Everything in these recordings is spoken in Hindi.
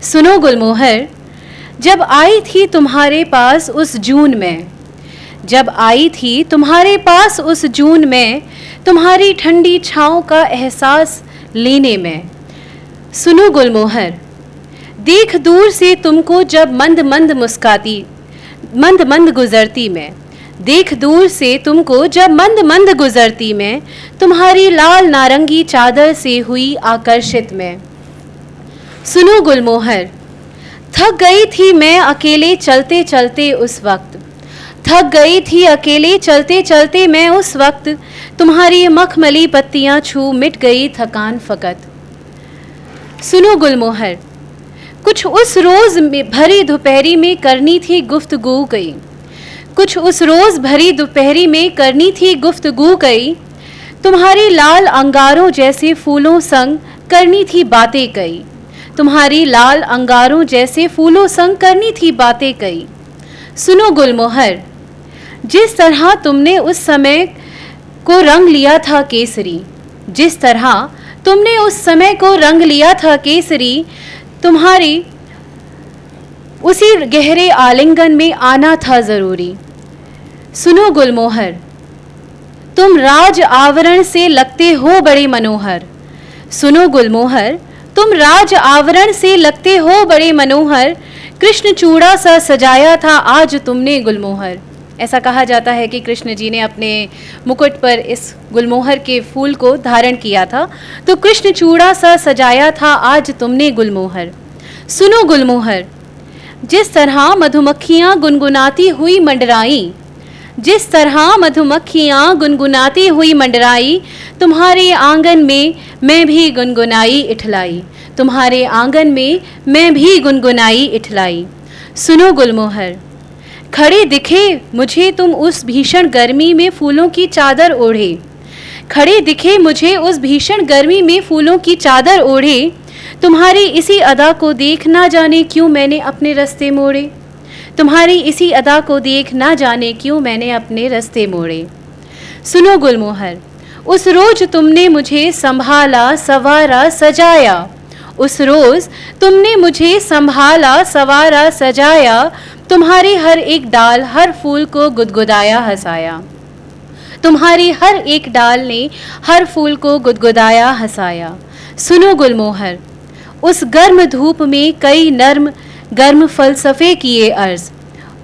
सुनो गुलमोहर, जब आई थी तुम्हारे पास उस जून में, जब आई थी तुम्हारे पास उस जून में, तुम्हारी ठंडी छाँव का एहसास लेने में। सुनो गुलमोहर, देख दूर से तुमको जब मंद मंद मुस्काती, मंद मंद गुजरती मैं, देख दूर से तुमको जब मंद मंद गुजरती मैं, तुम्हारी लाल नारंगी चादर से हुई आकर्षित मैं। सुनो गुलमोहर, थक गई थी मैं अकेले चलते चलते उस वक्त, थक गई थी अकेले चलते चलते मैं उस वक्त, तुम्हारी मखमली पत्तियां छू मिट गई थकान फ़कत। सुनो गुलमोहर, कुछ उस रोज़ भरी दोपहरी में करनी थी गुफ्तगू कई, कुछ उस रोज़ भरी दोपहरी में करनी थी गुफ्तगू कई, तुम्हारी लाल अंगारों जैसे फूलों संग करनी थी बातें कई, तुम्हारी लाल अंगारों जैसे फूलों संग करनी थी बातें कई। सुनो गुलमोहर, जिस तरह तुमने उस समय को रंग लिया था केसरी, जिस तरह तुमने उस समय को रंग लिया था केसरी, तुम्हारी उसी गहरे आलिंगन में आना था ज़रूरी। सुनो गुलमोहर, तुम राज आवरण से लगते हो बड़े मनोहर। सुनो गुलमोहर, तुम राज आवरण से लगते हो बड़े मनोहर, कृष्ण चूड़ा सा सजाया था आज तुमने गुलमोहर। ऐसा कहा जाता है कि कृष्ण जी ने अपने मुकुट पर इस गुलमोहर के फूल को धारण किया था, तो कृष्ण चूड़ा सा सजाया था आज तुमने गुलमोहर। सुनो गुलमोहर, जिस तरह मधुमक्खियाँ गुनगुनाती हुई मंडराई, जिस तरह मधुमक्खियाँ गुनगुनाती हुई मंडराई, तुम्हारे आंगन में मैं भी गुनगुनाई इठलाई, तुम्हारे आंगन में मैं भी गुनगुनाई इठलाई। सुनो गुलमोहर, खड़े दिखे मुझे तुम उस भीषण गर्मी में फूलों की चादर ओढ़े, खड़े दिखे मुझे उस भीषण गर्मी में फूलों की चादर ओढ़े, तुम्हारी इसी अदा को देख ना जाने क्यों मैंने अपने रास्ते मोड़े, तुम्हारी इसी अदा को देख ना जाने क्यों मैंने अपने रास्ते मोड़े। सुनो गुलमोहर, उस रोज तुमने मुझे संभाला संवारा सजाया, उस रोज तुमने मुझे संभाला संवारा सजाया, तुम्हारी हर एक डाल हर फूल को गुदगुदाया हंसाया, तुम्हारी हर एक डाल ने हर फूल को गुदगुदाया हंसाया। सुनो गुलमोहर, उस गर्म धूप में कई नर्म गर्म फलसफे किए अर्ज,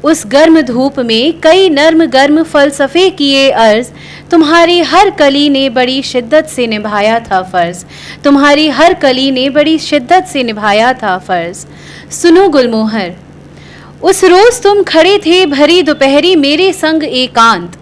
उस गर्म धूप में कई नर्म गर्म फलसफे किए अर्ज, तुम्हारी हर कली ने बड़ी शिद्दत से निभाया था फ़र्ज, तुम्हारी हर कली ने बड़ी शिद्दत से निभाया था फ़र्ज। सुनो गुलमोहर, उस रोज़ तुम खड़े थे भरी दोपहरी मेरे संग एकांत,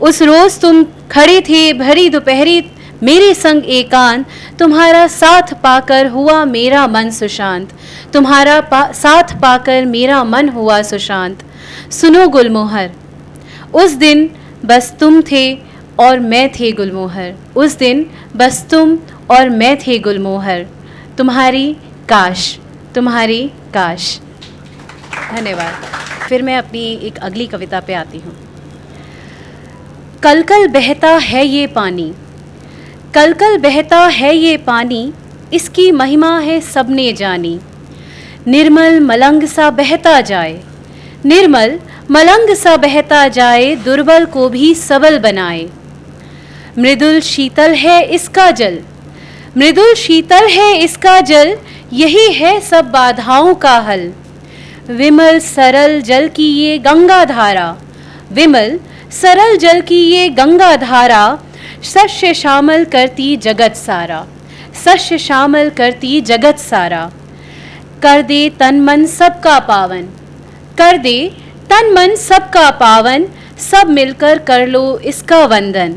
उस रोज़ तुम खड़े थे भरी दोपहरी मेरे संग एकांत, तुम्हारा साथ पाकर हुआ मेरा मन सुशांत, तुम्हारा साथ पाकर मेरा मन हुआ सुशांत। सुनो गुलमोहर, उस दिन बस तुम थे और मैं थे गुलमोहर, उस दिन बस तुम और मैं थे गुलमोहर, तुम्हारी काश, तुम्हारी काश। धन्यवाद। फिर मैं अपनी एक अगली कविता पे आती हूँ। कल कल बहता है ये पानी, कल कल बहता है ये पानी, इसकी महिमा है सबने जानी, निर्मल मलंग सा बहता जाए, निर्मल मलंग सा बहता जाए, दुर्बल को भी सबल बनाए। मृदुल शीतल है इसका जल, मृदुल शीतल है इसका जल, यही है सब बाधाओं का हल। विमल सरल जल की ये गंगा धारा, विमल सरल जल की ये गंगा धारा, सस्य शामल करती जगत सारा, सस्य शामल करती जगत सारा। कर दे तन मन सबका पावन, कर दे तन मन सबका पावन, सब मिलकर कर लो इसका वंदन।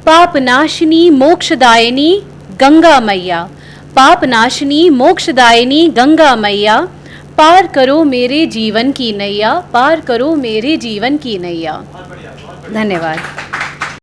पाप नाशिनी मोक्षदायिनी गंगा मैया, पाप नाशिनी मोक्षदायिनी गंगा मैया, पार करो मेरे जीवन की नैया, पार करो मेरे जीवन की नैया। धन्यवाद।